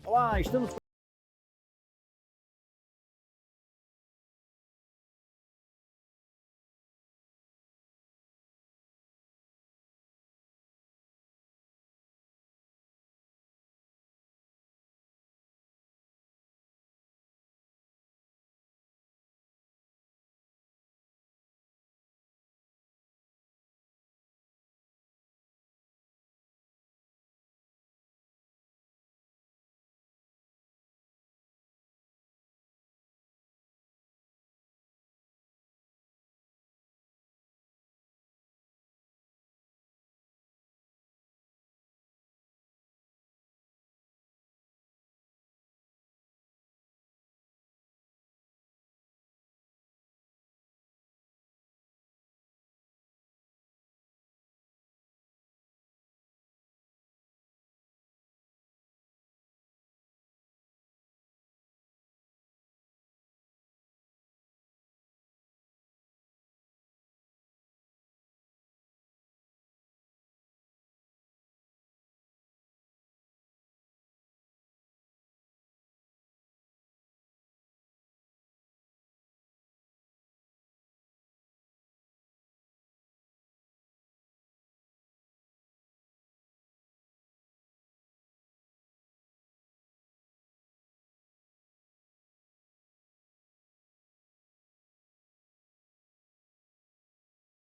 Olá, estamos.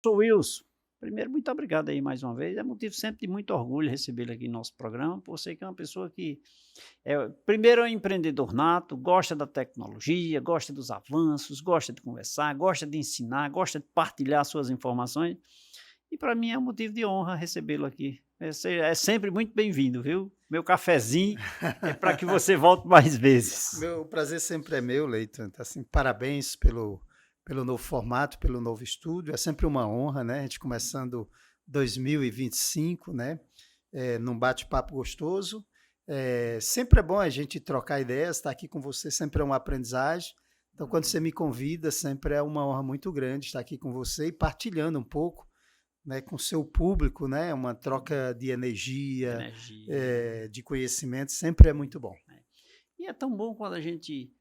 Sou Wilson. Primeiro, muito obrigado aí mais uma vez. É motivo sempre de muito orgulho recebê-lo aqui no nosso programa, por você que é uma pessoa que primeiro é um empreendedor nato, gosta da tecnologia, gosta dos avanços, gosta de conversar, gosta de ensinar, gosta de partilhar suas informações. E para mim é um motivo de honra recebê-lo aqui. Você é sempre muito bem-vindo, viu? Meu cafezinho é para que você volte mais vezes. Meu prazer sempre é meu, Leiton. Então, assim, parabéns pelo novo formato, pelo novo estúdio. É sempre uma honra, né? A gente começando 2025, né? Num bate-papo gostoso. Sempre é bom a gente trocar ideias, estar aqui com você sempre é uma aprendizagem. Então, quando você me convida, sempre é uma honra muito grande estar aqui com você e partilhando um pouco, né, com o seu público, né? Uma troca de energia, de conhecimento, sempre é muito bom. E é tão bom quando a gente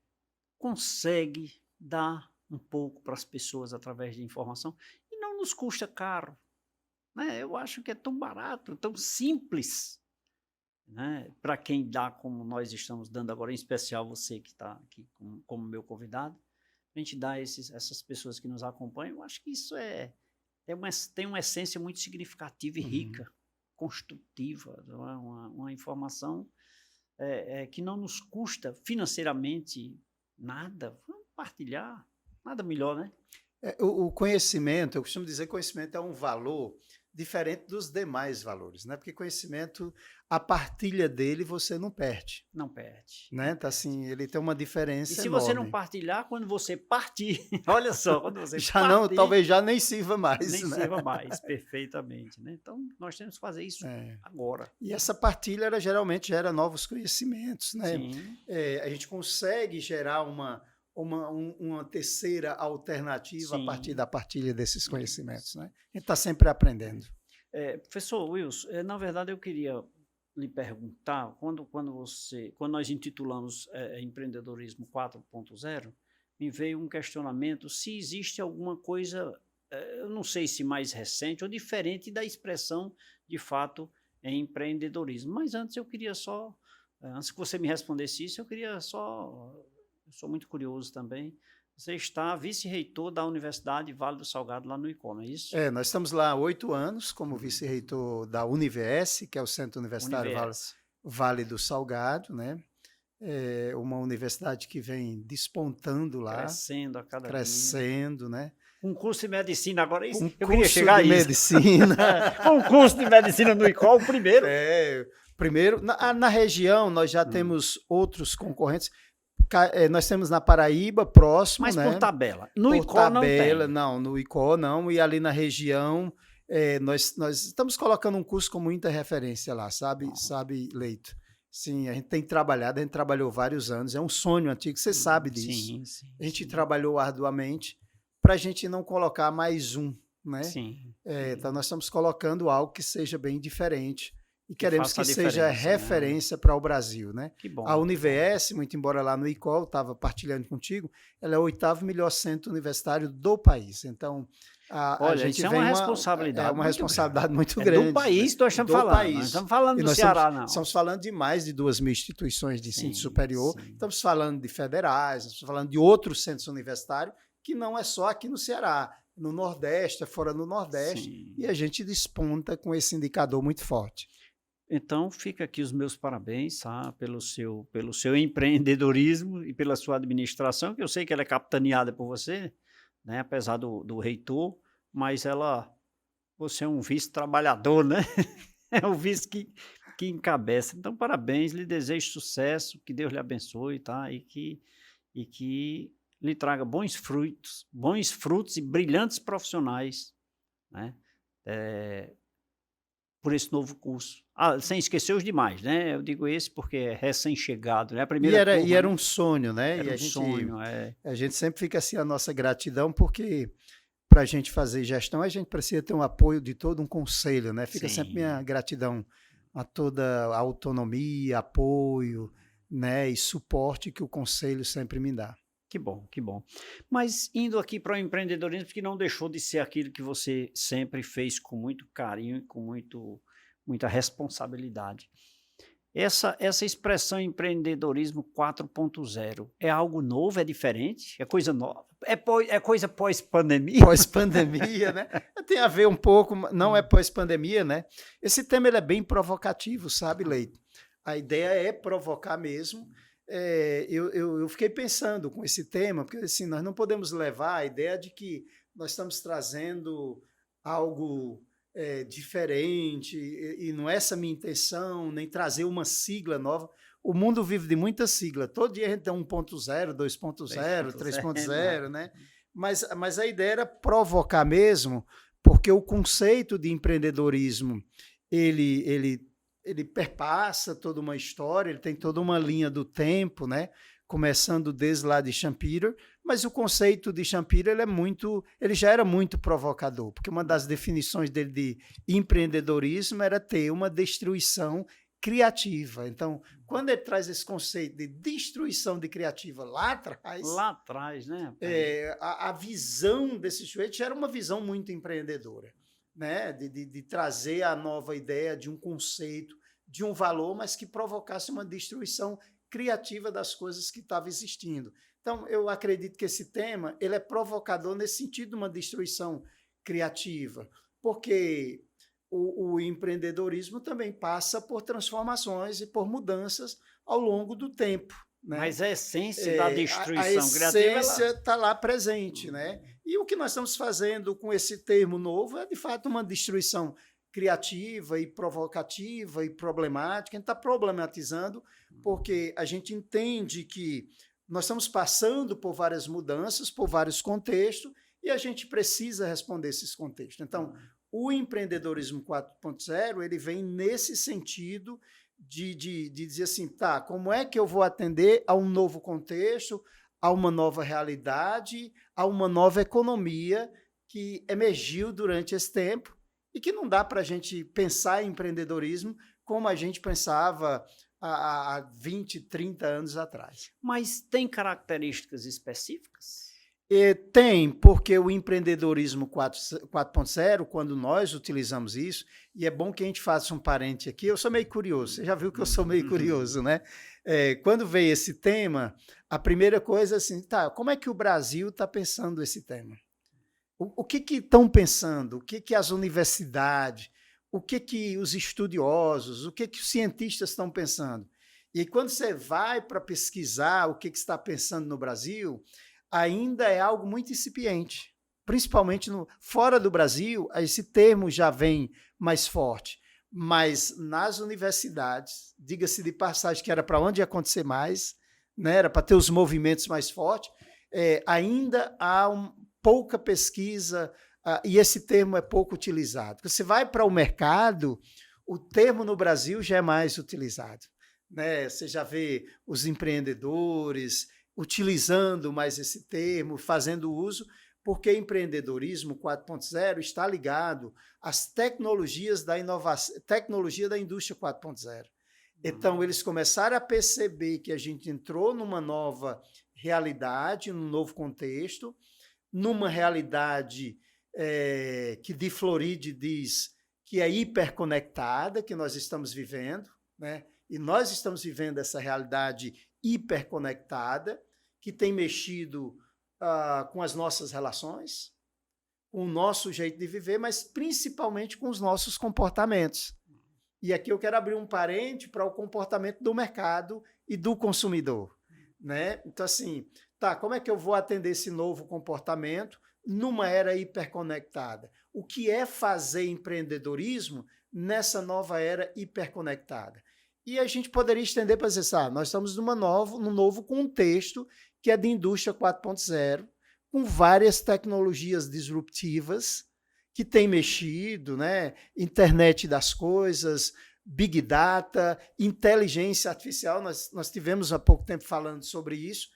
consegue dar um pouco para as pessoas através de informação e não nos custa caro, né? Eu acho que é tão barato, tão simples, né? Para quem dá como nós estamos dando agora, em especial você que está aqui como meu convidado, a gente dá essas pessoas que nos acompanham, eu acho que isso tem uma essência muito significativa e rica, construtiva, não é? Uma informação que não nos custa financeiramente nada. Vamos partilhar, nada melhor, né? O conhecimento, eu costumo dizer que conhecimento é um valor diferente dos demais valores, né? Porque conhecimento, a partilha dele você não perde, Não perde, não né? Tá perde. assim, ele tem uma E diferença se você não enorme. partilhar, quando você partir, olha só, quando você Já não, partir, talvez já nem sirva mais, nem né? sirva mais, perfeitamente, né? Então, nós temos que fazer isso É. agora. E essa partilha, ela geralmente gera novos conhecimentos, né? Sim, A gente consegue gerar uma terceira alternativa a partir sim. da partilha desses conhecimentos, né? A gente está sempre aprendendo. Professor Wilson, na verdade eu queria lhe perguntar, quando nós intitulamos Empreendedorismo 4.0, me veio um questionamento se existe alguma coisa, eu não sei se mais recente ou diferente da expressão de fato em empreendedorismo. Mas antes eu queria só, antes que você me respondesse isso, eu queria só, eu sou muito curioso também. Você está vice-reitor da Universidade Vale do Salgado, lá no ICOM, não é isso? Nós estamos lá há 8 anos como vice-reitor da UniVS, que é o Centro Universitário Univers. Vale do Salgado, né? É uma universidade que vem despontando lá, Crescendo a cada dia. crescendo, né? Com curso de medicina, agora isso, Com eu queria curso chegar a de isso. medicina. Com curso de medicina no ICOL, o primeiro. Primeiro, na região nós já temos outros concorrentes. Nós temos na Paraíba, próximo, Mas né? por tabela. No Por ICOL não tabela, tem. não, no ICO não, e ali na região, nós estamos colocando um curso com muita referência lá, sabe, Leito? Sim, a gente tem trabalhado, a gente trabalhou vários anos, é um sonho antigo, você sabe disso. Sim, sim. A gente sim. trabalhou arduamente para a gente não colocar mais um, né? Sim. Então nós estamos colocando algo que seja bem diferente. e Que queremos faça a que seja diferença, né? referência para o Brasil, né? Que A bom, que bom. UniVS, muito embora lá no ICOL, estava partilhando contigo, ela é o 8º melhor centro universitário do país. Então, a Olha, gente isso é uma vem responsabilidade uma muito grande. responsabilidade muito É do grande, né? país que nós estamos Do falando. Nós não país. estamos falando E do nós Ceará, não. estamos falando de mais de 2.000 instituições de ensino Sim, superior, sim. estamos falando de federais, estamos falando de outros centros universitários, que não é só aqui no Ceará, no Nordeste, é fora do Nordeste, Sim. e a gente desponta com esse indicador muito forte. Então, fica aqui os meus parabéns, tá, pelo seu empreendedorismo e pela sua administração, que eu sei que ela é capitaneada por você, né, apesar do reitor, mas você é um vice-trabalhador, né? É o vice que encabeça. Então, parabéns, lhe desejo sucesso, que Deus lhe abençoe, tá? E que lhe traga bons frutos e brilhantes profissionais, né? Por esse novo curso. Sem esquecer os demais, né? Eu digo esse porque é recém-chegado, né? A E primeira era, turma, né? um sonho, né? Era E um sonho, a gente sempre fica assim, a nossa gratidão, porque para a gente fazer gestão, a gente precisa ter um apoio de todo um conselho, né? Fica sempre minha Sim. gratidão a toda a autonomia, apoio, né? E suporte que o conselho sempre me dá. Que bom, que bom. Mas indo aqui para o empreendedorismo, que não deixou de ser aquilo que você sempre fez com muito carinho e com muita responsabilidade. Essa expressão empreendedorismo 4.0 é algo novo, é diferente, é coisa nova, é coisa pós-pandemia? Pós-pandemia, né? Tem a ver um pouco, não é pós-pandemia, né? Esse tema ele é bem provocativo, sabe, Leito? A ideia é provocar mesmo. Eu fiquei pensando com esse tema, porque assim, nós não podemos levar a ideia de que nós estamos trazendo algo diferente, e não é essa a minha intenção, nem trazer uma sigla nova. O mundo vive de muita sigla. Todo dia a gente tem 1.0, 2.0, 3.0, né? Mas a ideia era provocar mesmo, porque o conceito de empreendedorismo, ele perpassa toda uma história, ele tem toda uma linha do tempo, né? Começando desde lá de Schumpeter, mas o conceito de Schumpeter ele já era muito provocador, porque uma das definições dele de empreendedorismo era ter uma destruição criativa. Então, quando ele traz esse conceito de destruição de criativa lá atrás, né? A visão desse sujeito já era uma visão muito empreendedora, né? De trazer a nova ideia de um conceito, de um valor, mas que provocasse uma destruição criativa das coisas que estavam existindo. Então, eu acredito que esse tema ele é provocador nesse sentido de uma destruição criativa, porque o empreendedorismo também passa por transformações e por mudanças ao longo do tempo, né? Mas a essência da destruição criativa... criativa... A essência está lá presente, né? E o que nós estamos fazendo com esse termo novo é, de fato, uma destruição criativa e provocativa e problemática. A gente está problematizando porque a gente entende que nós estamos passando por várias mudanças, por vários contextos, e a gente precisa responder esses contextos. Então, o empreendedorismo 4.0, ele vem nesse sentido de dizer assim, tá, como é que eu vou atender a um novo contexto, a uma nova realidade, a uma nova economia que emergiu durante esse tempo e que não dá para a gente pensar em empreendedorismo como a gente pensava há 20, 30 anos atrás. Mas tem características específicas? Tem, porque o empreendedorismo 4.0, quando nós utilizamos isso, e é bom que a gente faça um parente aqui, eu sou meio curioso, você já viu que eu sou meio curioso, né? Quando veio esse tema, a primeira coisa é assim, tá, como é que o Brasil está pensando esse tema? O que estão pensando? O que as universidades, o que os estudiosos, o que os cientistas estão pensando? E quando você vai para pesquisar o que está pensando no Brasil, ainda é algo muito incipiente, principalmente fora do Brasil, esse termo já vem mais forte, mas nas universidades, diga-se de passagem que era para onde ia acontecer mais, né, era para ter os movimentos mais fortes, ainda há pouca pesquisa e esse termo é pouco utilizado. Você vai para o mercado, o termo no Brasil já é mais utilizado, né? Você já vê os empreendedores utilizando mais esse termo, fazendo uso, Porque empreendedorismo 4.0 está ligado às tecnologias da inovação, tecnologia da indústria 4.0. Então, eles começaram a perceber que a gente entrou numa nova realidade, num novo contexto, numa realidade que Di Floridi diz que é hiperconectada, que nós estamos vivendo, né? E nós estamos vivendo essa realidade hiperconectada, que tem mexido com as nossas relações, com o nosso jeito de viver, mas principalmente com os nossos comportamentos. E aqui eu quero abrir um parente para o comportamento do mercado e do consumidor, né? Então, assim, como é que eu vou atender esse novo comportamento numa era hiperconectada? O que é fazer empreendedorismo nessa nova era hiperconectada? E a gente poderia estender para dizer, nós estamos num novo contexto que é de indústria 4.0, com várias tecnologias disruptivas que têm mexido, né? Internet das coisas, Big Data, inteligência artificial, nós tivemos há pouco tempo falando sobre isso.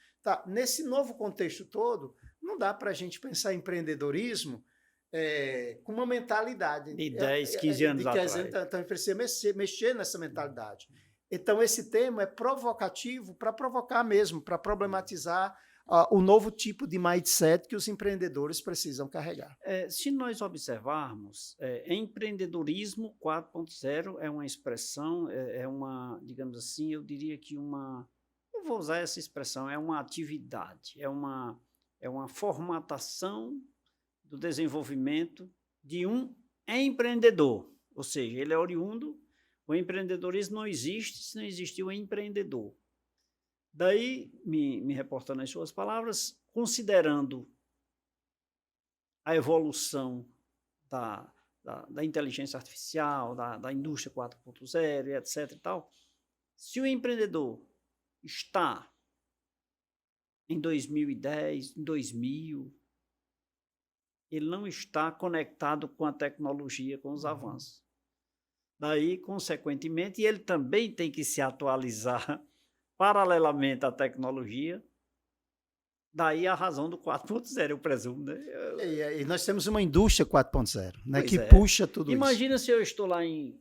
Nesse novo contexto todo, não dá para a gente pensar em empreendedorismo com uma mentalidade. De 10, 15 anos atrás. Então, precisa mexer nessa mentalidade. Então, esse tema é provocativo para provocar mesmo, para problematizar o novo tipo de mindset que os empreendedores precisam carregar. Se nós observarmos, empreendedorismo 4.0 é uma expressão, digamos assim, eu diria que eu vou usar essa expressão, é uma atividade, é uma formatação do desenvolvimento de um empreendedor, ou seja, ele é oriundo. O empreendedorismo não existe se não existir o empreendedor. Daí, me reportando as suas palavras, considerando a evolução da inteligência artificial, da indústria 4.0, etc. e tal, se o empreendedor está em 2010, em 2000, ele não está conectado com a tecnologia, com os avanços. Daí, consequentemente, ele também tem que se atualizar paralelamente à tecnologia. Daí a razão do 4.0, eu presumo. Né? E nós temos uma indústria 4.0, né, que puxa tudo isso. Imagina se eu estou lá em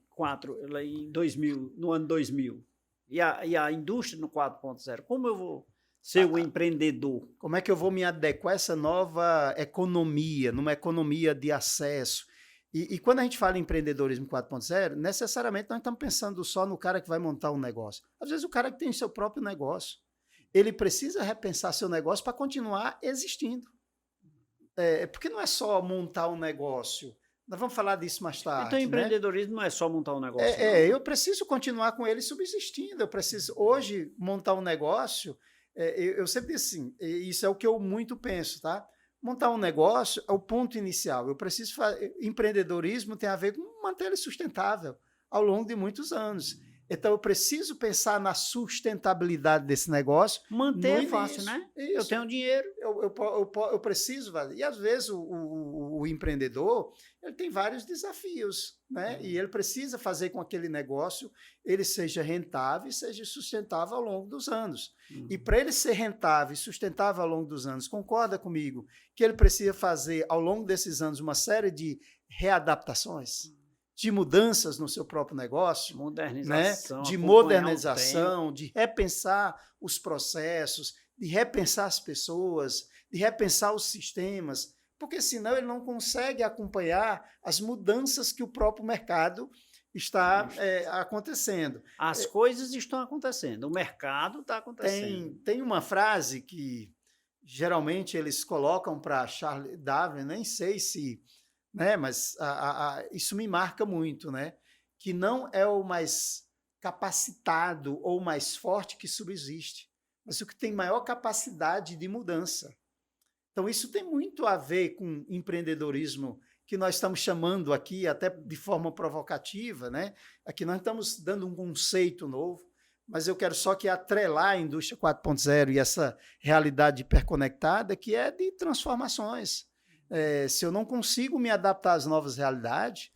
2000, no ano 2000, e a indústria no 4.0, como eu vou ser um empreendedor? Como é que eu vou me adequar a essa nova economia, numa economia de acesso? E quando a gente fala em empreendedorismo 4.0, necessariamente nós estamos pensando só no cara que vai montar um negócio. Às vezes o cara que tem seu próprio negócio, ele precisa repensar seu negócio para continuar existindo. Porque não é só montar um negócio. Nós vamos falar disso mais tarde. Então, empreendedorismo não é só montar um negócio. Eu preciso continuar com ele subsistindo. Eu preciso, hoje, montar um negócio. Eu sempre digo assim, isso é o que eu muito penso, tá? Montar um negócio é o ponto inicial. Eu preciso fazer. Empreendedorismo tem a ver com manter ele sustentável ao longo de muitos anos. Então, eu preciso pensar na sustentabilidade desse negócio. Manter é fácil, né? Isso. Eu tenho dinheiro. Eu preciso fazer. E, às vezes, o empreendedor ele tem vários desafios, né? E ele precisa fazer com que aquele negócio ele seja rentável e seja sustentável ao longo dos anos. E, para ele ser rentável e sustentável ao longo dos anos, concorda comigo que ele precisa fazer, ao longo desses anos, uma série de readaptações, de mudanças no seu próprio negócio, modernização, né? De modernização, de repensar os processos, de repensar as pessoas, de repensar os sistemas, porque senão ele não consegue acompanhar as mudanças que o próprio mercado está acontecendo. As coisas estão acontecendo, o mercado está acontecendo. Tem uma frase que geralmente eles colocam para Charles Darwin, nem sei se... né? Mas isso me marca muito, né? Que não é o mais capacitado ou mais forte que subsiste, mas o que tem maior capacidade de mudança. Então, isso tem muito a ver com empreendedorismo, que nós estamos chamando aqui, até de forma provocativa, né? Aqui nós estamos dando um conceito novo, mas eu quero só que atrelar a indústria 4.0 e essa realidade hiperconectada, que é de transformações. Se eu não consigo me adaptar às novas realidades,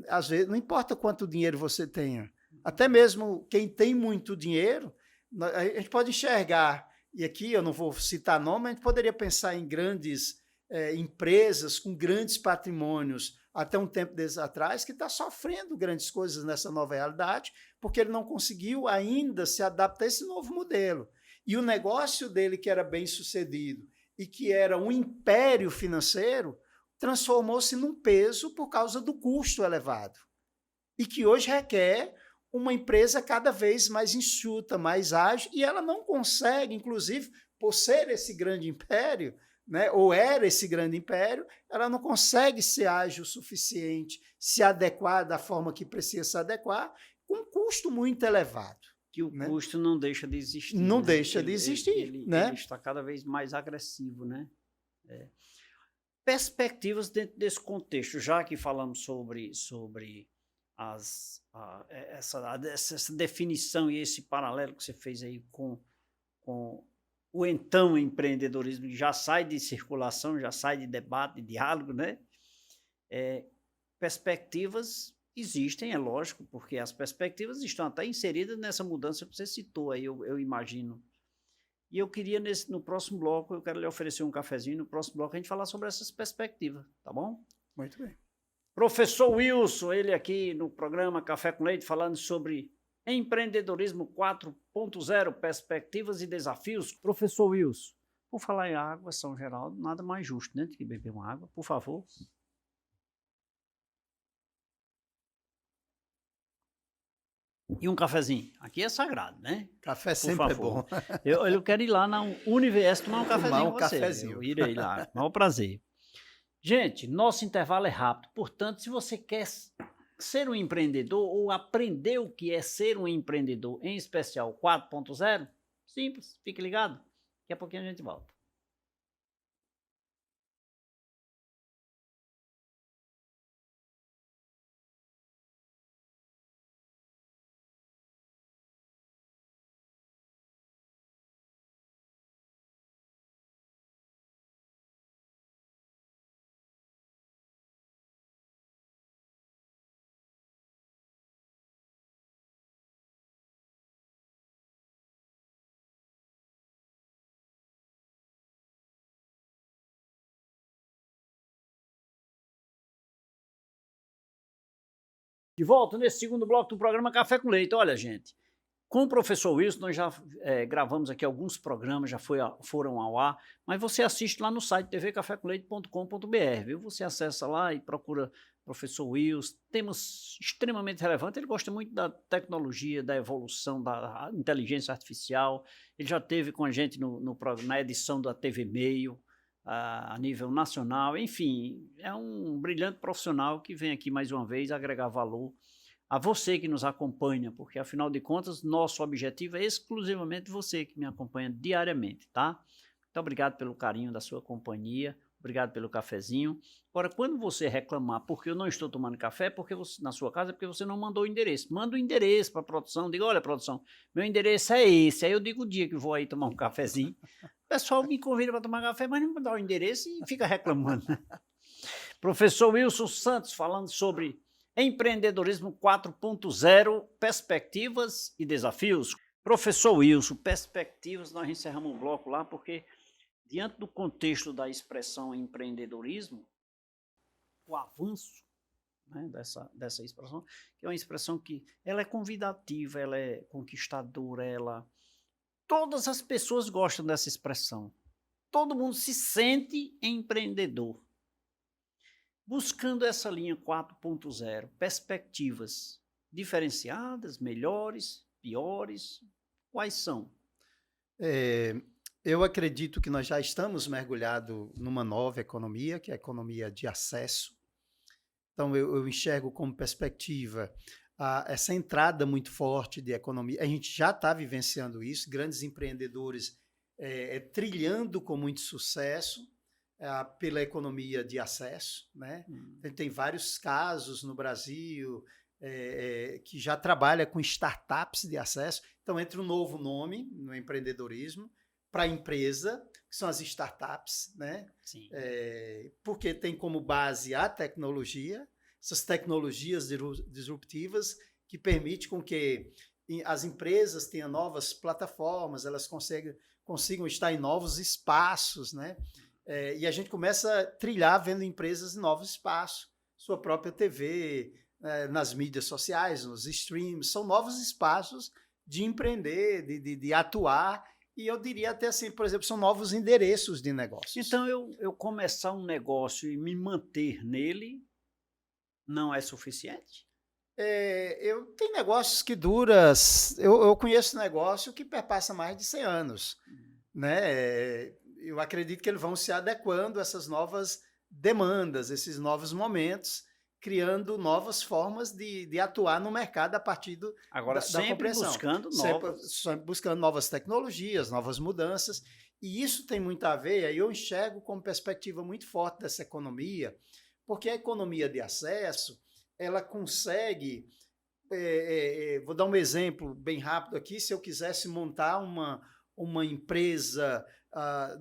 às vezes, não importa quanto dinheiro você tenha, até mesmo quem tem muito dinheiro, a gente pode enxergar, e aqui eu não vou citar nome, a gente poderia pensar em grandes empresas com grandes patrimônios até um tempo atrás, que está sofrendo grandes coisas nessa nova realidade, porque ele não conseguiu ainda se adaptar a esse novo modelo. E o negócio dele, que era bem sucedido e que era um império financeiro, transformou-se num peso por causa do custo elevado. E que hoje requer uma empresa cada vez mais enxuta, mais ágil, e ela não consegue, inclusive, por ser esse grande império, né, ou era esse grande império, ela não consegue ser ágil o suficiente, se adequar da forma que precisa se adequar, com um custo muito elevado. Que o custo não deixa de existir. Não né? deixa de existir. Né? Ele está cada vez mais agressivo. Né? Perspectivas dentro desse contexto, já que falamos sobre essa definição e esse paralelo que você fez aí com o então empreendedorismo, que já sai de circulação, já sai de debate, de diálogo, né? Perspectivas existem, é lógico, porque as perspectivas estão até inseridas nessa mudança que você citou aí, eu imagino. E eu queria, no próximo bloco, eu quero lhe oferecer um cafezinho, no próximo bloco a gente falar sobre essas perspectivas, tá bom? Muito bem. Professor Wilson, ele aqui no programa Café com Leite, falando sobre empreendedorismo 4.0, perspectivas e desafios. Professor Wilson, por falar em água, São Geraldo, nada mais justo, né, do que beber uma água, por favor. E um cafezinho. Aqui é sagrado, né? Café sempre é bom. Eu quero ir lá na Universo tomar um cafezinho com você. Cafezinho. Eu irei lá, maior prazer. Gente, nosso intervalo é rápido, portanto, se você quer ser um empreendedor ou aprender o que é ser um empreendedor, em especial 4.0, simples, fique ligado, daqui a pouquinho a gente volta. De volta nesse segundo bloco do programa Café com Leite. Olha, gente, com o professor Wilson, nós já gravamos aqui alguns programas, já foram ao ar, mas você assiste lá no site tvcafécomleite.com.br, viu? Você acessa lá e procura professor Wilson, temas extremamente relevantes. Ele gosta muito da tecnologia, da evolução da inteligência artificial. Ele já esteve com a gente na edição da TV Meio, a nível nacional. Enfim, é um brilhante profissional que vem aqui mais uma vez agregar valor a você que nos acompanha, porque afinal de contas, nosso objetivo é exclusivamente você que me acompanha diariamente, tá? Muito obrigado pelo carinho da sua companhia, obrigado pelo cafezinho. Agora, quando você reclamar porque eu não estou tomando café, porque na sua casa, é porque você não mandou o endereço. Manda o endereço para a produção, diga, olha, produção, meu endereço é esse. Aí eu digo o dia que vou aí tomar um cafezinho. O pessoal me convida para tomar café, mas não me dá o endereço e fica reclamando. Professor Wilson Santos falando sobre empreendedorismo 4.0, perspectivas e desafios. Professor Wilson, perspectivas, nós encerramos um bloco lá porque, diante do contexto da expressão empreendedorismo, o avanço, né, dessa expressão, que é uma expressão que ela é convidativa, ela é conquistadora, todas as pessoas gostam dessa expressão. Todo mundo se sente empreendedor. Buscando essa linha 4.0, perspectivas diferenciadas, melhores, piores, quais são? Eu acredito que nós já estamos mergulhados numa nova economia, que é a economia de acesso. Então, eu enxergo como perspectiva essa entrada muito forte de economia. A gente já está vivenciando isso, grandes empreendedores trilhando com muito sucesso, pela economia de acesso, né? Tem vários casos no Brasil que já trabalha com startups de acesso. Então entra um novo nome no empreendedorismo para a empresa, que são as startups, né? Sim. Porque tem como base a tecnologia, essas tecnologias disruptivas que permitem com que as empresas tenham novas plataformas, elas consigam estar em novos espaços, né? E a gente começa a trilhar vendo empresas em novos espaços, sua própria TV, nas mídias sociais, nos streams, são novos espaços de empreender, de atuar, e eu diria até assim, por exemplo, são novos endereços de negócios. Então, eu começar um negócio e me manter nele não é suficiente? Eu tenho negócios que duram, eu conheço negócio que perpassa mais de 100 anos, né? Eu acredito que eles vão se adequando a essas novas demandas, esses novos momentos, criando novas formas de atuar no mercado a partir Agora, da sempre compreensão. buscando Sempre, novas. sempre buscando novas tecnologias, novas mudanças, e isso tem muito a ver, aí eu enxergo como perspectiva muito forte dessa economia, porque a economia de acesso, ela consegue, vou dar um exemplo bem rápido aqui, se eu quisesse montar uma empresa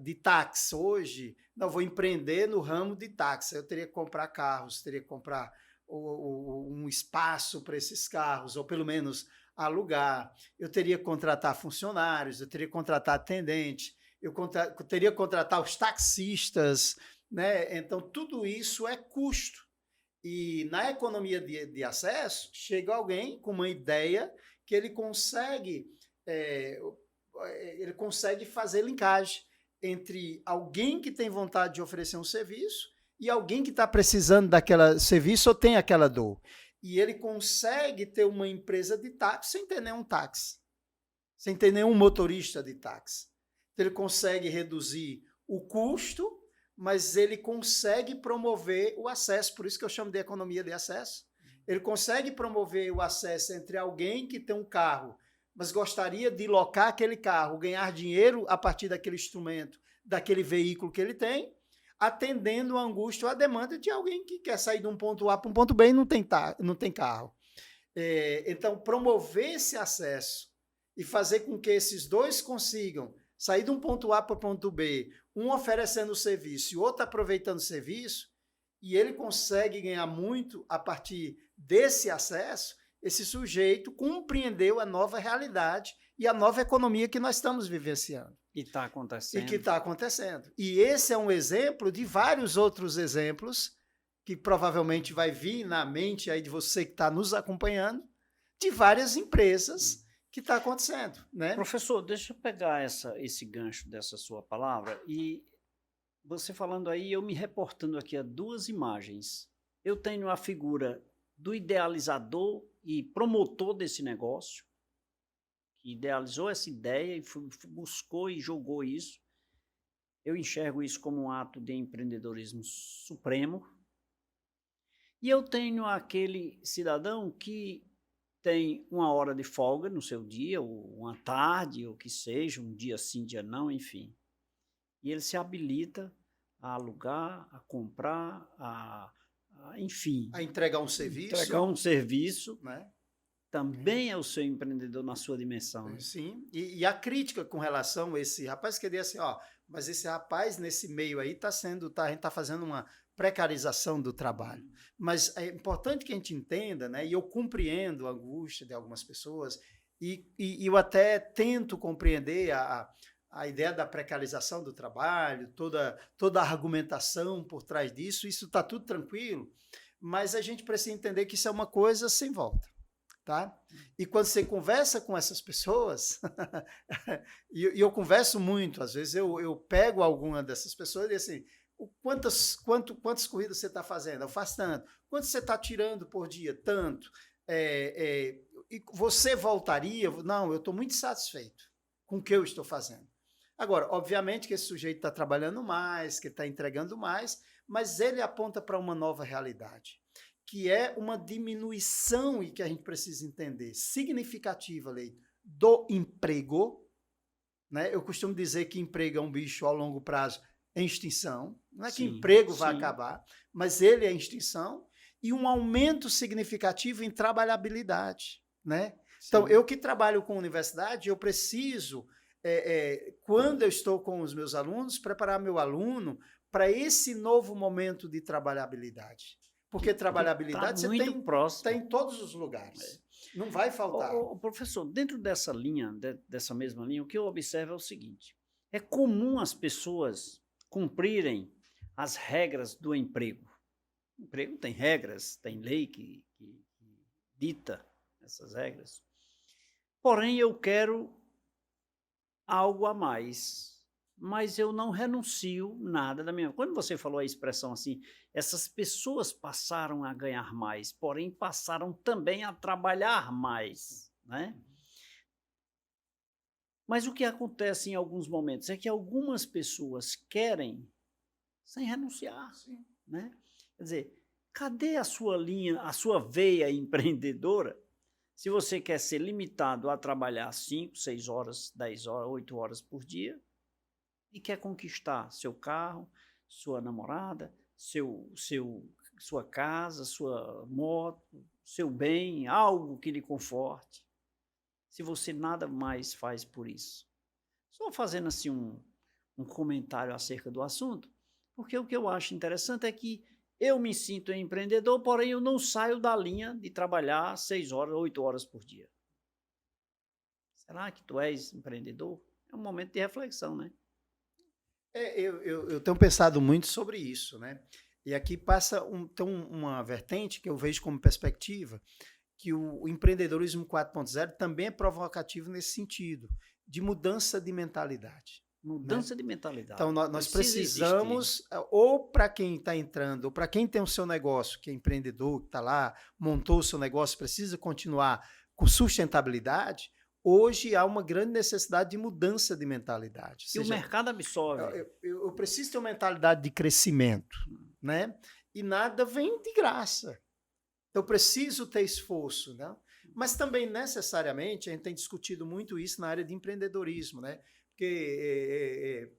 de táxi hoje, não, vou empreender no ramo de táxi, eu teria que comprar carros, teria que comprar um espaço para esses carros, ou pelo menos alugar, eu teria que contratar funcionários, eu teria que contratar atendente, eu teria que contratar os taxistas, né? Então tudo isso é custo. E na economia de acesso, chega alguém com uma ideia que ele consegue fazer linkagem entre alguém que tem vontade de oferecer um serviço e alguém que está precisando daquele serviço ou tem aquela dor. E ele consegue ter uma empresa de táxi sem ter nenhum táxi, sem ter nenhum motorista de táxi. Então, ele consegue reduzir o custo, mas ele consegue promover o acesso, por isso que eu chamo de economia de acesso. Ele consegue promover o acesso entre alguém que tem um carro, mas gostaria de locar aquele carro, ganhar dinheiro a partir daquele instrumento, daquele veículo que ele tem, atendendo a angústia ou a demanda de alguém que quer sair de um ponto A para um ponto B e não tem carro. Então, promover esse acesso e fazer com que esses dois consigam sair de um ponto A para o ponto B, um oferecendo o serviço e o outro aproveitando o serviço, e ele consegue ganhar muito a partir desse acesso, esse sujeito compreendeu a nova realidade e a nova economia que nós estamos vivenciando. E está acontecendo. E que está acontecendo. E esse é um exemplo de vários outros exemplos que provavelmente vai vir na mente aí de você que está nos acompanhando, de várias empresas que está acontecendo, né? Professor, deixa eu pegar esse gancho dessa sua palavra e você falando aí, eu me reportando aqui a duas imagens. Eu tenho a figura do idealizador e promotor desse negócio, que idealizou essa ideia e buscou e jogou isso. Eu enxergo isso como um ato de empreendedorismo supremo. E eu tenho aquele cidadão que tem uma hora de folga no seu dia, ou uma tarde, ou que seja, um dia sim, dia não, enfim. E ele se habilita a alugar, a comprar, enfim. A entregar um serviço. Entregar um serviço, né? Também é o seu empreendedor na sua dimensão. Né? Sim, e a crítica com relação a esse rapaz, queria assim, mas esse rapaz nesse meio aí a gente está fazendo uma precarização do trabalho. Mas é importante que a gente entenda, né? E eu compreendo a angústia de algumas pessoas, e eu até tento compreender a ideia da precarização do trabalho, toda a argumentação por trás disso, isso está tudo tranquilo, mas a gente precisa entender que isso é uma coisa sem volta. Tá? E quando você conversa com essas pessoas, e eu converso muito, às vezes eu pego alguma dessas pessoas e digo assim, quantas corridas você está fazendo? Eu faço tanto. Quanto você está tirando por dia? Tanto. E você voltaria? Não, eu estou muito satisfeito com o que eu estou fazendo. Agora, obviamente que esse sujeito está trabalhando mais, que está entregando mais, mas ele aponta para uma nova realidade, que é uma diminuição, e que a gente precisa entender, significativa, Leito, do emprego. Né? Eu costumo dizer que emprego é um bicho ao longo prazo em extinção. Não é que emprego vai acabar, mas ele é em extinção. E um aumento significativo em trabalhabilidade. Né? Então, eu que trabalho com universidade, eu preciso, quando eu estou com os meus alunos, preparar meu aluno para esse novo momento de trabalhabilidade. Porque trabalhabilidade você tem em todos os lugares. Não vai faltar. Professor, dentro dessa linha, dessa mesma linha, o que eu observo é o seguinte: é comum as pessoas cumprirem as regras do emprego. O emprego tem regras, tem lei que dita essas regras. Porém, eu quero algo a mais, mas eu não renuncio nada da minha... Quando você falou a expressão assim, essas pessoas passaram a ganhar mais, porém passaram também a trabalhar mais, né? Mas o que acontece em alguns momentos é que algumas pessoas querem sem renunciar, né? Quer dizer, cadê a sua linha, a sua veia empreendedora, se você quer ser limitado a trabalhar 5, 6 horas, 10 horas, 8 horas por dia e quer conquistar seu carro, sua namorada, sua casa, sua moto, seu bem, algo que lhe conforte, se você nada mais faz por isso? Só fazendo assim um comentário acerca do assunto, porque o que eu acho interessante é que eu me sinto empreendedor, porém eu não saio da linha de trabalhar 6 horas, 8 horas por dia. Será que tu és empreendedor? É um momento de reflexão, né? Eu tenho pensado muito sobre isso, né? E aqui passa uma vertente que eu vejo como perspectiva, que o empreendedorismo 4.0 também é provocativo nesse sentido, de mudança de mentalidade. Mudança, né, de mentalidade. Então, nós precisamos, ou para quem está entrando, ou para quem tem o seu negócio, que é empreendedor, que está lá, montou o seu negócio, precisa continuar com sustentabilidade, hoje há uma grande necessidade de mudança de mentalidade. E o mercado absorve. Eu preciso ter uma mentalidade de crescimento, né? E nada vem de graça. Então, eu preciso ter esforço, né? Mas também, necessariamente, a gente tem discutido muito isso na área de empreendedorismo, né? Porque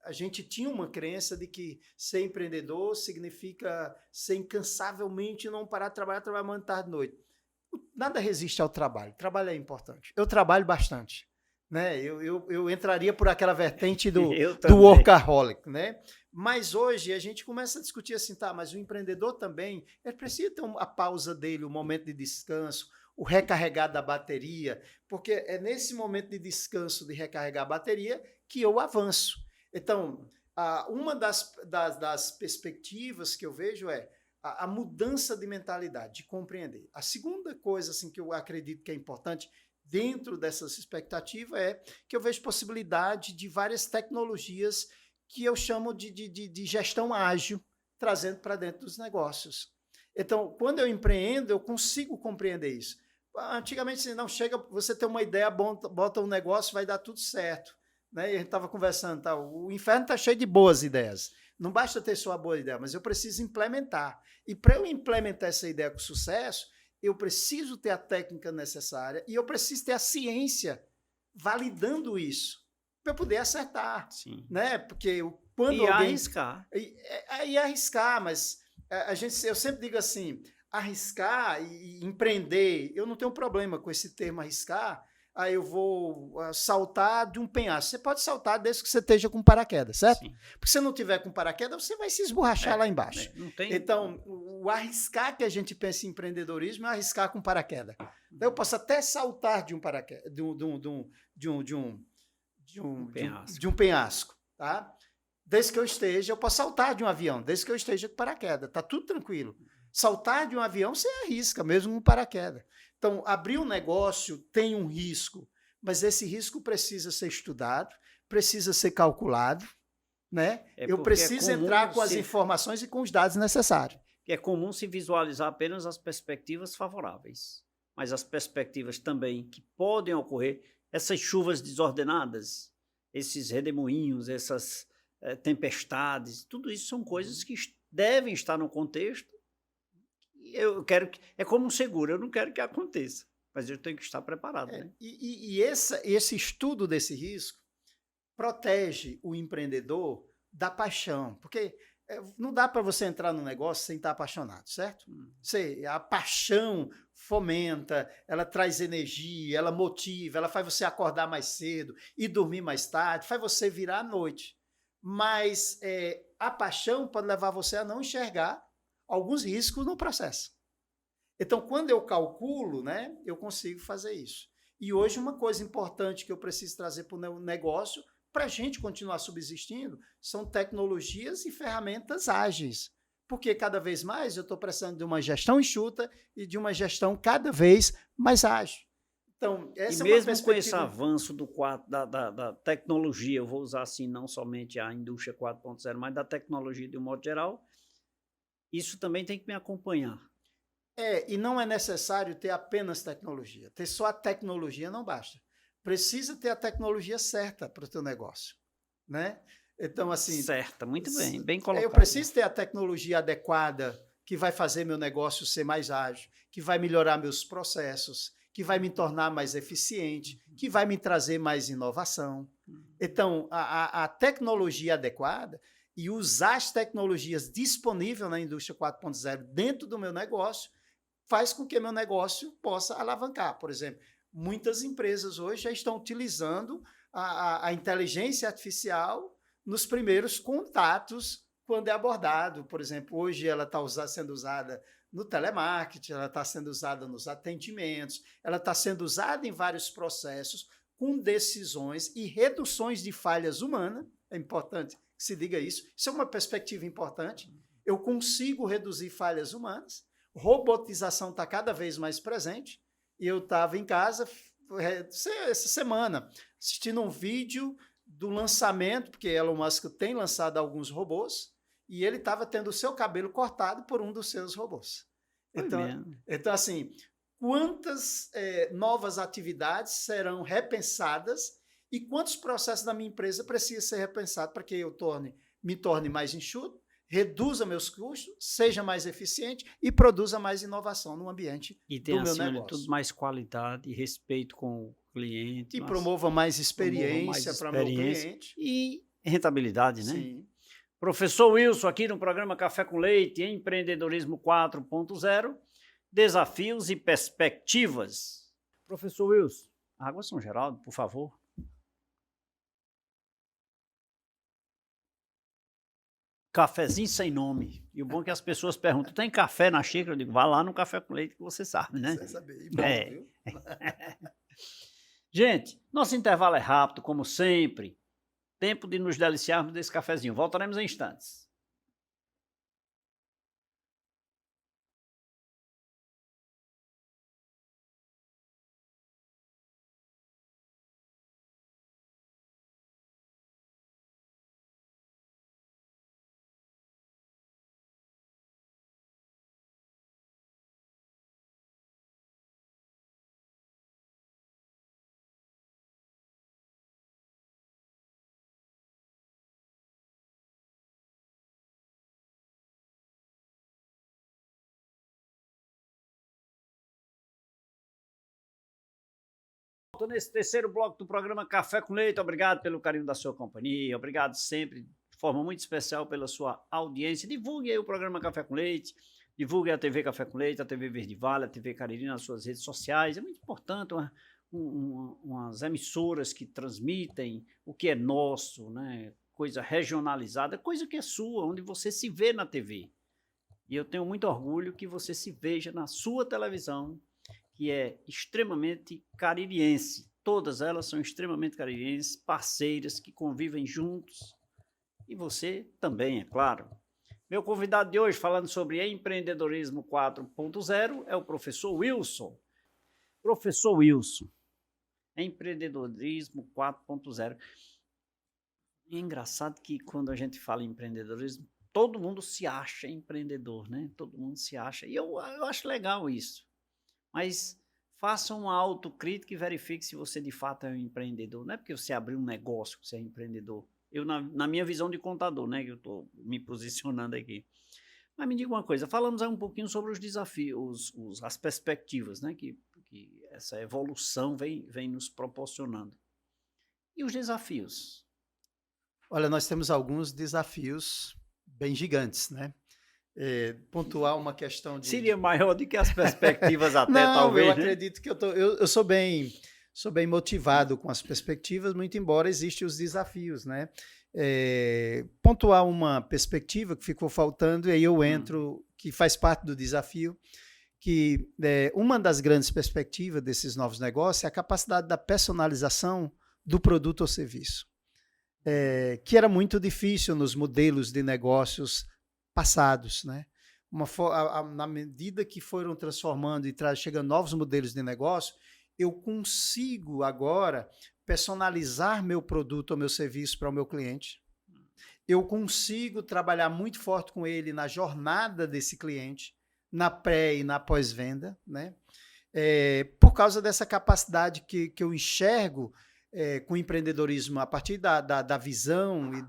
a gente tinha uma crença de que ser empreendedor significa ser incansavelmente não parar de trabalhar manhã, tarde e noite. Nada resiste ao trabalho. Trabalho é importante. Eu trabalho bastante, né? Eu entraria por aquela vertente do workaholic, né? Mas hoje a gente começa a discutir assim, tá, mas o empreendedor também, ele precisa ter a pausa dele, o momento de descanso, o recarregar da bateria, porque é nesse momento de descanso, de recarregar a bateria, que eu avanço. Então, uma das perspectivas que eu vejo é a mudança de mentalidade, de compreender. A segunda coisa assim, que eu acredito que é importante dentro dessas expectativas é que eu vejo possibilidade de várias tecnologias que eu chamo de gestão ágil, trazendo para dentro dos negócios. Então, quando eu empreendo, eu consigo compreender isso. Antigamente, assim, não chega, você tem uma ideia, bota um negócio, vai dar tudo certo. Né? E a gente estava conversando, tá? O inferno está cheio de boas ideias. Não basta ter só a boa ideia, mas eu preciso implementar. E para eu implementar essa ideia com sucesso, eu preciso ter a técnica necessária e eu preciso ter a ciência validando isso para eu poder acertar. Sim. Né? Porque quando alguém... arriscar. E arriscar, mas eu sempre digo assim, arriscar e empreender, eu não tenho problema com esse termo arriscar, aí eu vou saltar de um penhasco. Você pode saltar desde que você esteja com paraquedas, certo? Sim. Porque se não tiver com paraquedas, você vai se esborrachar lá embaixo. Não tem... Então, o arriscar que a gente pensa em empreendedorismo é arriscar com paraquedas. Então, eu posso até saltar de um paraquedas, de um penhasco, tá? Desde que eu posso saltar de um avião, desde que eu esteja com paraquedas, tá tudo tranquilo. Saltar de um avião, você arrisca, mesmo com paraquedas. Então, abrir um negócio tem um risco, mas esse risco precisa ser estudado, precisa ser calculado, né? Eu preciso entrar com as informações e com os dados necessários. É comum se visualizar apenas as perspectivas favoráveis, mas as perspectivas também que podem ocorrer, essas chuvas desordenadas, esses redemoinhos, essas tempestades, tudo isso são coisas que devem estar no contexto. Eu quero que, é como um seguro, eu não quero que aconteça, mas eu tenho que estar preparado. Né? E esse estudo desse risco protege o empreendedor da paixão, porque não dá para você entrar no negócio sem estar apaixonado, certo? A paixão fomenta, ela traz energia, ela motiva, ela faz você acordar mais cedo e dormir mais tarde, faz você virar à noite. Mas a paixão pode levar você a não enxergar alguns riscos no processo. Então, quando eu calculo, né, eu consigo fazer isso. E hoje uma coisa importante que eu preciso trazer para o meu negócio, para a gente continuar subsistindo, são tecnologias e ferramentas ágeis. Porque cada vez mais eu estou precisando de uma gestão enxuta e de uma gestão cada vez mais ágil. Então, essa e mesmo é uma com esse perspectiva... avanço da tecnologia, eu vou usar assim não somente a indústria 4.0, mas da tecnologia de um modo geral, isso também tem que me acompanhar. E não é necessário ter apenas tecnologia. Ter só a tecnologia não basta. Precisa ter a tecnologia certa para o teu negócio, né? Então, assim... Certa, muito bem colocado. Eu preciso ter a tecnologia adequada que vai fazer meu negócio ser mais ágil, que vai melhorar meus processos, que vai me tornar mais eficiente, que vai me trazer mais inovação. Então, a tecnologia adequada e usar as tecnologias disponíveis na indústria 4.0 dentro do meu negócio faz com que meu negócio possa alavancar. Por exemplo, muitas empresas hoje já estão utilizando a inteligência artificial nos primeiros contatos quando é abordado. Por exemplo, hoje ela está sendo usada no telemarketing, ela está sendo usada nos atendimentos, ela está sendo usada em vários processos com decisões e reduções de falhas humanas. É importante que se diga isso. Isso é uma perspectiva importante. Eu consigo reduzir falhas humanas. Robotização está cada vez mais presente. E eu estava em casa essa semana assistindo um vídeo do lançamento, porque Elon Musk tem lançado alguns robôs, e ele estava tendo o seu cabelo cortado por um dos seus robôs. Então assim, quantas novas atividades serão repensadas e quantos processos da minha empresa precisam ser repensados para que eu me torne mais enxuto, reduza meus custos, seja mais eficiente e produza mais inovação no ambiente do meu negócio. E tenha, tudo mais qualidade e respeito com o cliente. E promova mais experiência para o meu cliente. E rentabilidade, né? Sim. Professor Wilson, aqui no programa Café com Leite, Empreendedorismo 4.0, desafios e perspectivas. Professor Wilson, água São Geraldo, por favor. Cafezinho sem nome. E o bom é que as pessoas perguntam, tem café na xícara? Eu digo, vá lá no Café com Leite que você sabe, né? Você sabe, bom, viu? Gente, nosso intervalo é rápido, como sempre. Tempo de nos deliciarmos desse cafezinho. Voltaremos em instantes. Nesse terceiro bloco do programa Café com Leite, obrigado pelo carinho da sua companhia, obrigado sempre, de forma muito especial, pela sua audiência. Divulgue aí o programa Café com Leite, divulgue a TV Café com Leite, a TV Verde Vale, a TV Cariri nas suas redes sociais. É muito importante umas emissoras que transmitem o que é nosso, né? Coisa regionalizada, coisa que é sua, onde você se vê na TV. E eu tenho muito orgulho que você se veja na sua televisão, que é extremamente caririense. Todas elas são extremamente caririenses, parceiras que convivem juntos. E você também, é claro. Meu convidado de hoje, falando sobre empreendedorismo 4.0, é o professor Wilson. Professor Wilson, empreendedorismo 4.0. É engraçado que quando a gente fala em empreendedorismo, todo mundo se acha empreendedor, né? Todo mundo se acha. E eu acho legal isso. Mas faça uma autocrítica e verifique se você de fato é um empreendedor. Não é porque você abriu um negócio que você é empreendedor. Eu, na minha visão de contador, né, que eu estou me posicionando aqui. Mas me diga uma coisa, falamos aí um pouquinho sobre os desafios, as perspectivas, né, que essa evolução vem nos proporcionando. E os desafios? Olha, nós temos alguns desafios bem gigantes, né? Pontuar uma questão de... Seria maior do que as perspectivas até, não, talvez, eu acredito que eu sou bem motivado com as perspectivas, muito embora existam os desafios, né? Pontuar uma perspectiva que ficou faltando, e aí eu entro, que faz parte do desafio, que uma das grandes perspectivas desses novos negócios é a capacidade da personalização do produto ou serviço. que era muito difícil nos modelos de negócios passados, né? Na medida que foram transformando e chegando novos modelos de negócio, eu consigo agora personalizar meu produto ou meu serviço para o meu cliente. Eu consigo trabalhar muito forte com ele na jornada desse cliente, na pré e na pós-venda, né? Por causa dessa capacidade que eu enxergo com o empreendedorismo a partir da visão e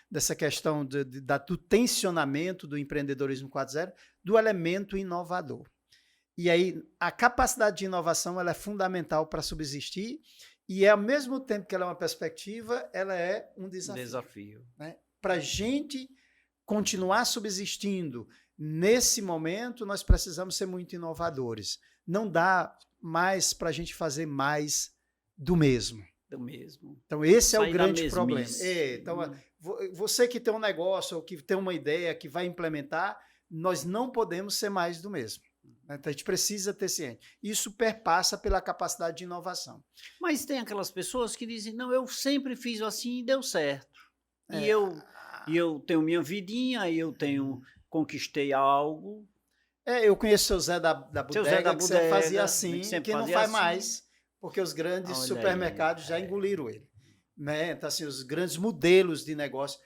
dessa questão do tensionamento do empreendedorismo 4.0, do elemento inovador. E aí, a capacidade de inovação ela é fundamental para subsistir e, ao mesmo tempo que ela é uma perspectiva, ela é um desafio. Né? Para a gente continuar subsistindo nesse momento, nós precisamos ser muito inovadores. Não dá mais para a gente fazer mais do mesmo. Então, esse é o grande problema. Então, você que tem um negócio ou que tem uma ideia que vai implementar, nós não podemos ser mais do mesmo. Então, a gente precisa ter ciência. Isso perpassa pela capacidade de inovação. Mas tem aquelas pessoas que dizem, não, eu sempre fiz assim e deu certo. E eu tenho minha vidinha, conquistei algo. Eu conheço o seu Zé da Bodega, que sempre fazia assim, que não faz mais, porque os grandes supermercados já engoliram ele. Né? Então, assim, os grandes modelos de negócio.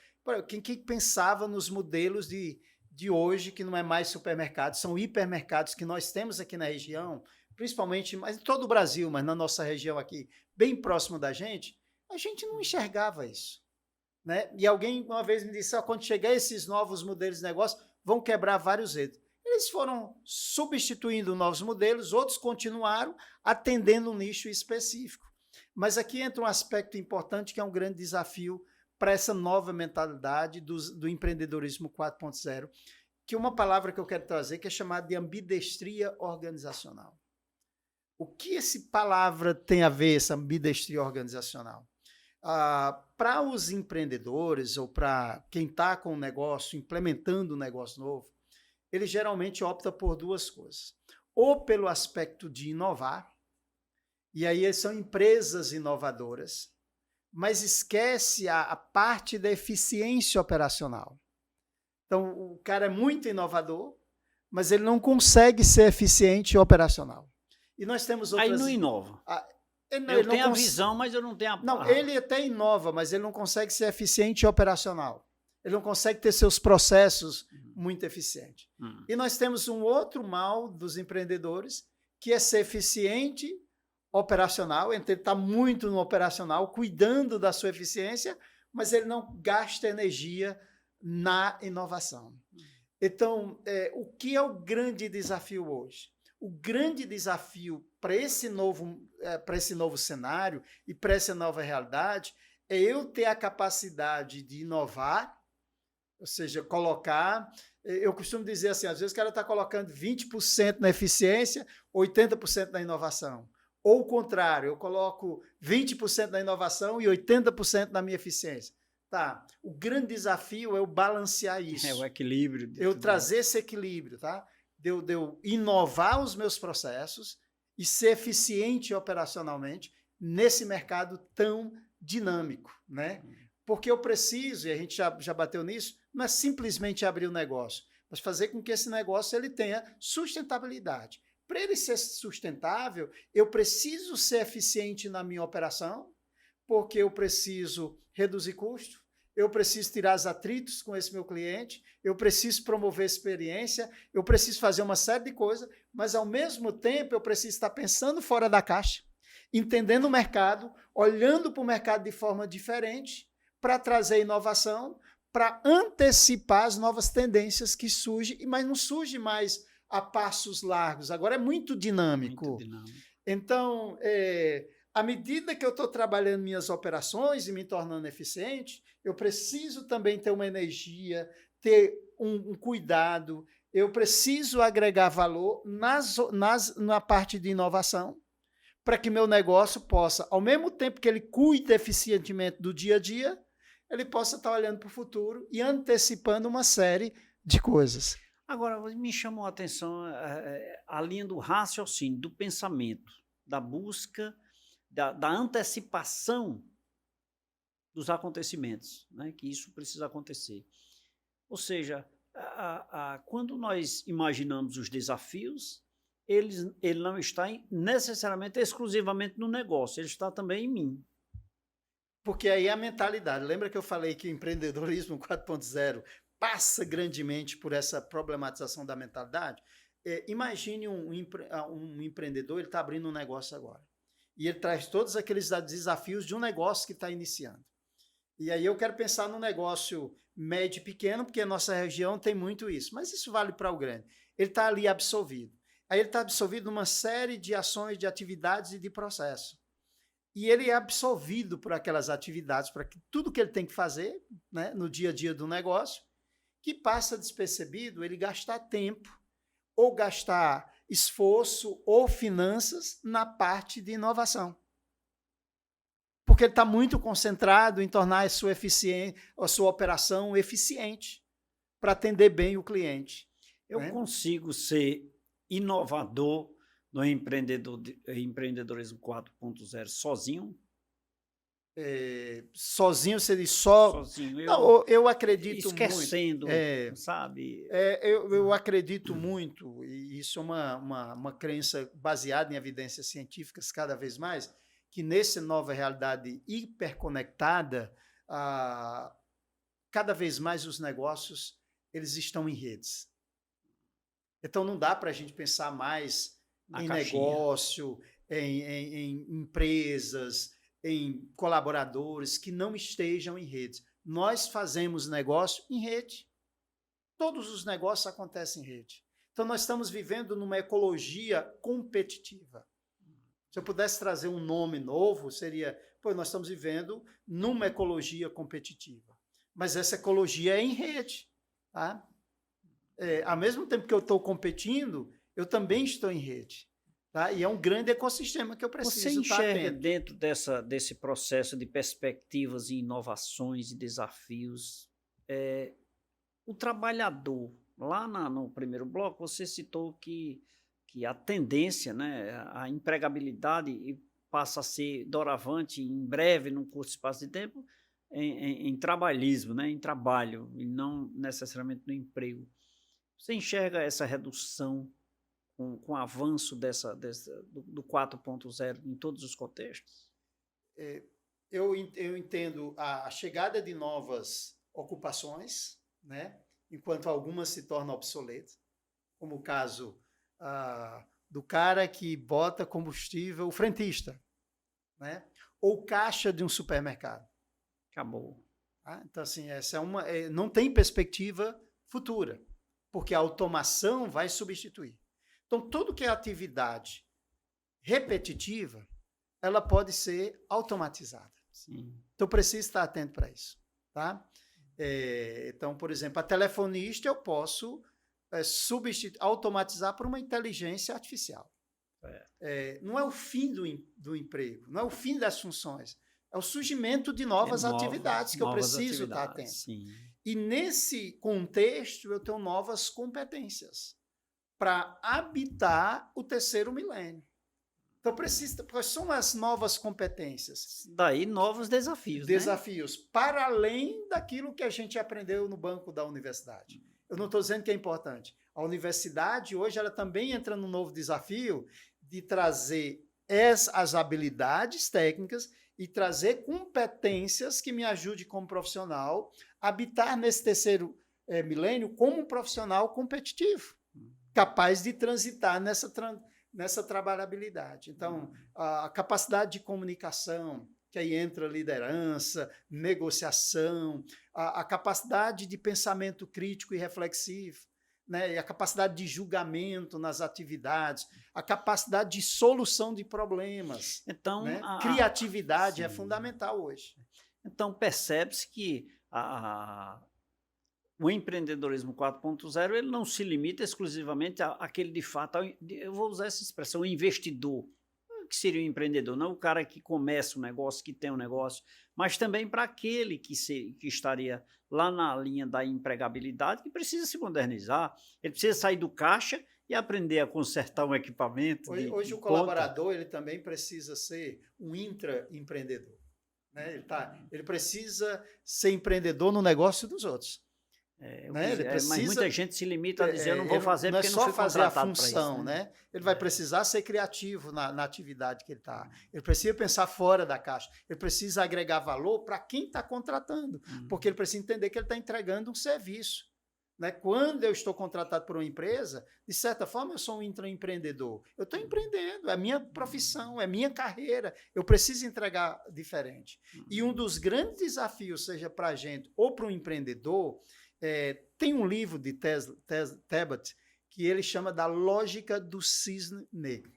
Quem pensava nos modelos de hoje, que não é mais supermercado, são hipermercados que nós temos aqui na região, principalmente, mas em todo o Brasil, mas na nossa região aqui, bem próximo da gente, a gente não enxergava isso. Né? E alguém uma vez me disse, quando chegar esses novos modelos de negócio, vão quebrar vários redes. Eles foram substituindo novos modelos, outros continuaram atendendo um nicho específico. Mas aqui entra um aspecto importante que é um grande desafio para essa nova mentalidade do empreendedorismo 4.0, que é uma palavra que eu quero trazer, que é chamada de ambidestria organizacional. O que essa palavra tem a ver, essa ambidestria organizacional? Para os empreendedores ou para quem está com um negócio, implementando um negócio novo, ele geralmente opta por duas coisas. Ou pelo aspecto de inovar, e aí são empresas inovadoras, mas esquece a parte da eficiência operacional. Então, o cara é muito inovador, mas ele não consegue ser eficiente operacional. E nós temos outras... Aí não inova. Ele tenho a visão, mas eu não tenho a... Não, ele até inova, mas ele não consegue ser eficiente operacional. Ele não consegue ter seus processos muito eficientes. E nós temos um outro mal dos empreendedores, que é ser eficiente operacional, então ele está muito no operacional, cuidando da sua eficiência, mas ele não gasta energia na inovação. Então, o que é o grande desafio hoje? O grande desafio para esse novo cenário e para essa nova realidade é eu ter a capacidade de inovar, ou seja, colocar... Eu costumo dizer assim, às vezes o cara está colocando 20% na eficiência, 80% na inovação. Ou o contrário, eu coloco 20% na inovação e 80% na minha eficiência. Tá. O grande desafio é eu balancear isso. O equilíbrio. Eu trazer esse equilíbrio, tá? De eu inovar os meus processos e ser eficiente operacionalmente nesse mercado tão dinâmico, né? Porque eu preciso, e a gente já bateu nisso, não é simplesmente abrir o negócio, mas fazer com que esse negócio ele tenha sustentabilidade. Para ele ser sustentável, eu preciso ser eficiente na minha operação, porque eu preciso reduzir custo, eu preciso tirar os atritos com esse meu cliente, eu preciso promover experiência, eu preciso fazer uma série de coisas, mas ao mesmo tempo eu preciso estar pensando fora da caixa, entendendo o mercado, olhando para o mercado de forma diferente, para trazer inovação, para antecipar as novas tendências que surgem, mas não surge mais a passos largos, agora é muito dinâmico. Muito dinâmico. Então, à medida que eu estou trabalhando minhas operações e me tornando eficiente, eu preciso também ter uma energia, ter um cuidado, eu preciso agregar valor na parte de inovação, para que meu negócio possa, ao mesmo tempo que ele cuida eficientemente do dia a dia, ele possa estar olhando para o futuro e antecipando uma série de coisas. Agora, me chamou a atenção a linha do raciocínio, do pensamento, da busca, da antecipação dos acontecimentos, né, que isso precisa acontecer. Ou seja, quando nós imaginamos os desafios, ele não está necessariamente, exclusivamente no negócio, ele está também em mim. Porque aí é a mentalidade. Lembra que eu falei que o empreendedorismo 4.0 passa grandemente por essa problematização da mentalidade? Imagine um empreendedor, ele está abrindo um negócio agora. E ele traz todos aqueles desafios de um negócio que está iniciando. E aí eu quero pensar no negócio médio e pequeno, porque a nossa região tem muito isso. Mas isso vale para o grande. Ele está ali absolvido. Aí ele está absolvido numa série de ações, de atividades e de processos. E ele é absolvido por aquelas atividades, para tudo que ele tem que fazer, né, no dia a dia do negócio, que passa despercebido ele gastar tempo, ou gastar esforço, ou finanças na parte de inovação. Porque ele está muito concentrado em tornar a sua operação eficiente, para atender bem o cliente. Eu consigo ser inovador no empreendedorismo 4.0 sozinho? Sozinho seria só... Sozinho. Não, eu acredito esquecendo, muito. sabe? Eu acredito muito, e isso é uma crença baseada em evidências científicas cada vez mais, que nessa nova realidade hiperconectada, cada vez mais os negócios eles estão em redes. Então não dá para a gente pensar mais em negócio, em empresas, em colaboradores que não estejam em redes. Nós fazemos negócio em rede. Todos os negócios acontecem em rede. Então nós estamos vivendo numa ecologia competitiva. Se eu pudesse trazer um nome novo, seria, nós estamos vivendo numa ecologia competitiva. Mas essa ecologia é em rede. Tá? Ao mesmo tempo que eu estou competindo, eu também estou em rede. Tá? E é um grande ecossistema que eu preciso estar atento. Você enxerga dentro desse processo de perspectivas e inovações e desafios, o trabalhador, lá no primeiro bloco, você citou que a tendência, né, a empregabilidade passa a ser doravante em breve, num curto espaço de tempo, em trabalhismo, né, em trabalho, e não necessariamente no emprego. Você enxerga essa redução com o avanço do 4.0 em todos os contextos? Eu entendo a chegada de novas ocupações, né, enquanto algumas se tornam obsoletas, como o caso do cara que bota combustível, o frentista, né, ou caixa de um supermercado. Acabou. Então, assim, essa não tem perspectiva futura, porque a automação vai substituir. Então, tudo que é atividade repetitiva, ela pode ser automatizada. Sim. Então, preciso estar atento para isso. Tá? Então, por exemplo, a telefonista eu posso automatizar por uma inteligência artificial. Não é o fim do emprego, não é o fim das funções, é o surgimento de novas atividades que eu preciso estar atento. Sim. E nesse contexto eu tenho novas competências para habitar o terceiro milênio. Então, quais são as novas competências? Daí novos desafios. Desafios, né? Para além daquilo que a gente aprendeu no banco da universidade. Eu não estou dizendo que é importante. A universidade, hoje, ela também entra num novo desafio de trazer as habilidades técnicas e trazer competências que me ajudem como profissional a habitar nesse terceiro milênio como um profissional competitivo, capaz de transitar nessa trabalhabilidade. Então, a capacidade de comunicação, que aí entra liderança, negociação, a capacidade de pensamento crítico e reflexivo, né? E a capacidade de julgamento nas atividades, a capacidade de solução de problemas. Então, né? Criatividade é fundamental hoje. Então, percebe-se que o empreendedorismo 4.0 ele não se limita exclusivamente àquele de fato, eu vou usar essa expressão, o investidor, que seria o empreendedor, não o cara que começa um negócio, que tem um negócio, mas também para aquele que estaria lá na linha da empregabilidade, que precisa se modernizar, ele precisa sair do caixa e aprender a consertar um equipamento. Hoje o colaborador ele também precisa ser um intraempreendedor. né? Ele precisa ser empreendedor no negócio dos outros. Né? Ele Mas precisa, muita gente se limita a dizer, eu não vou fazer não é porque só não fui fazer a contratado para função, isso. né? Ele vai precisar ser criativo na atividade que ele está. Ele precisa pensar fora da caixa. Ele precisa agregar valor para quem está contratando, porque ele precisa entender que ele está entregando um serviço. Né? Quando eu estou contratado por uma empresa, de certa forma eu sou um intraempreendedor. Eu estou empreendendo, é minha profissão, é minha carreira. Eu preciso entregar diferente. E um dos grandes desafios, seja para a gente ou para um empreendedor, tem um livro de Tebet que ele chama da lógica do cisne negro.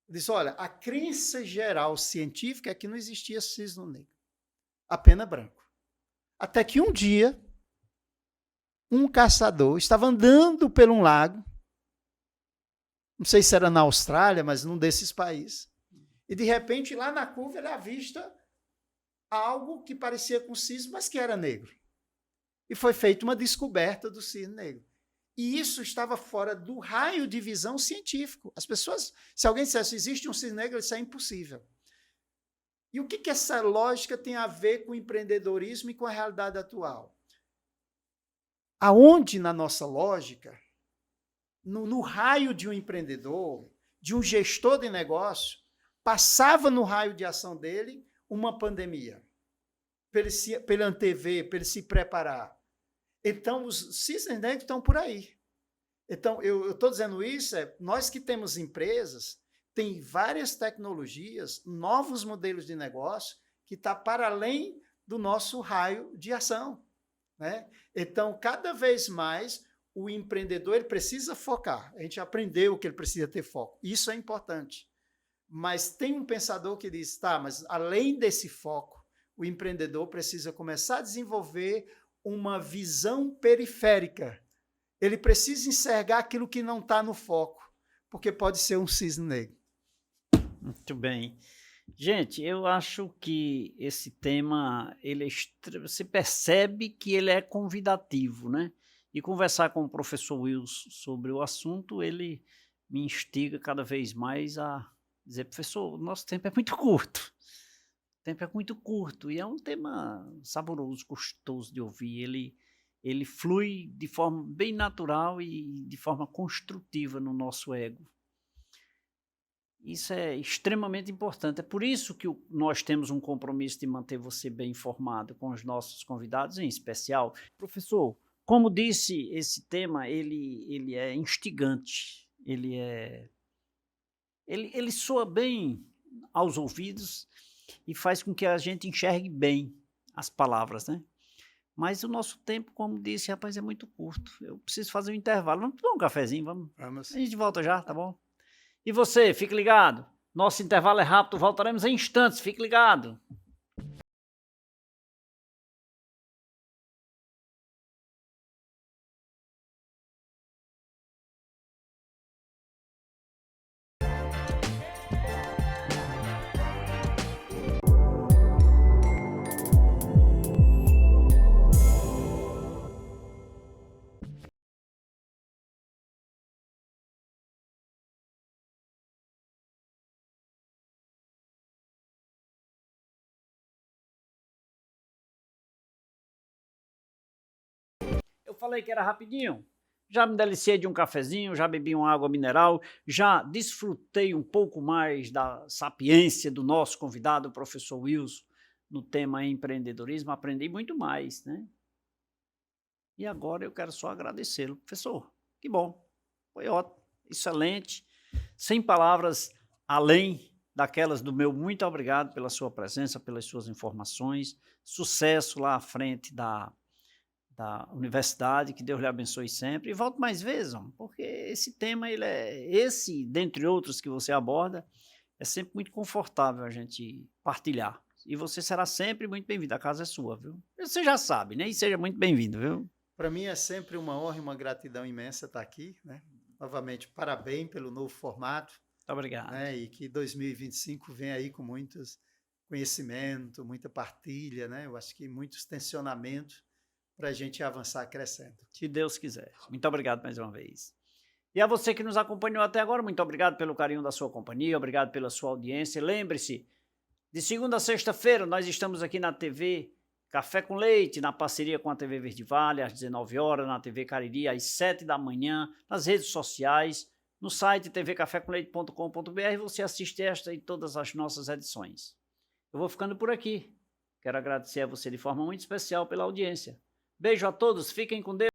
Ele diz, olha, a crença geral científica é que não existia cisne negro, apenas branco. Até que um dia, um caçador estava andando por um lago, não sei se era na Austrália, mas num desses países, e de repente, lá na curva, ele avista algo que parecia com cisne, mas que era negro. E foi feita uma descoberta do cisne negro. E isso estava fora do raio de visão científico. As pessoas, se alguém dissesse, existe um cisne negro, isso é impossível. E o que essa lógica tem a ver com o empreendedorismo e com a realidade atual? Aonde na nossa lógica, no raio de um empreendedor, de um gestor de negócio, passava no raio de ação dele uma pandemia, para ele antever, para ele se preparar. Então, os cisnes negros estão por aí. Então, eu estou dizendo isso, nós que temos empresas, tem várias tecnologias, novos modelos de negócio, que está para além do nosso raio de ação. Né? Então, cada vez mais, o empreendedor ele precisa focar. A gente aprendeu que ele precisa ter foco. Isso é importante. Mas tem um pensador que diz, tá, mas além desse foco, o empreendedor precisa começar a desenvolver uma visão periférica. Ele precisa enxergar aquilo que não está no foco, porque pode ser um cisne negro. Muito bem. Gente, eu acho que esse tema, você percebe que ele é convidativo, né? E conversar com o professor Wilson sobre o assunto, ele me instiga cada vez mais a dizer, professor, o nosso tempo é muito curto. O tempo é muito curto e é um tema saboroso, gostoso de ouvir. Ele flui de forma bem natural e de forma construtiva no nosso ego. Isso é extremamente importante. É por isso que nós temos um compromisso de manter você bem informado com os nossos convidados, em especial. Professor, como disse, esse tema ele é instigante, ele soa bem aos ouvidos e faz com que a gente enxergue bem as palavras, né? Mas o nosso tempo, como disse, rapaz, é muito curto. Eu preciso fazer um intervalo. Vamos tomar um cafezinho, vamos? Vamos. A gente volta já, tá bom? E você, fique ligado. Nosso intervalo é rápido, voltaremos em instantes. Fique ligado. Eu falei que era rapidinho. Já me deliciei de um cafezinho, já bebi uma água mineral, já desfrutei um pouco mais da sapiência do nosso convidado, o professor Wilson, no tema empreendedorismo. Aprendi muito mais, né? E agora eu quero só agradecê-lo, professor. Que bom, foi ótimo, excelente. Sem palavras além daquelas do meu muito obrigado pela sua presença, pelas suas informações. Sucesso lá à frente da universidade, que Deus lhe abençoe sempre. E volte mais vezes, porque esse tema, dentre outros que você aborda, é sempre muito confortável a gente partilhar. E você será sempre muito bem-vindo. A casa é sua, viu? Você já sabe, né? E seja muito bem-vindo, viu? Para mim é sempre uma honra e uma gratidão imensa estar aqui, né? Novamente, parabéns pelo novo formato. Muito obrigado. Né? E que 2025 venha aí com muitos conhecimento, muita partilha, né? Eu acho que muitos tensionamentos para a gente avançar crescendo. Se Deus quiser. Muito obrigado mais uma vez. E a você que nos acompanhou até agora, muito obrigado pelo carinho da sua companhia, obrigado pela sua audiência. Lembre-se, De segunda a sexta-feira, nós estamos aqui na TV Café com Leite, na parceria com a TV Verde Vale, às 19 horas, na TV Cariri, às 7 da manhã, nas redes sociais, no site tvcafécomleite.com.br, você assiste esta e todas as nossas edições. Eu vou ficando por aqui. Quero agradecer a você de forma muito especial pela audiência. Beijo a todos, fiquem com Deus.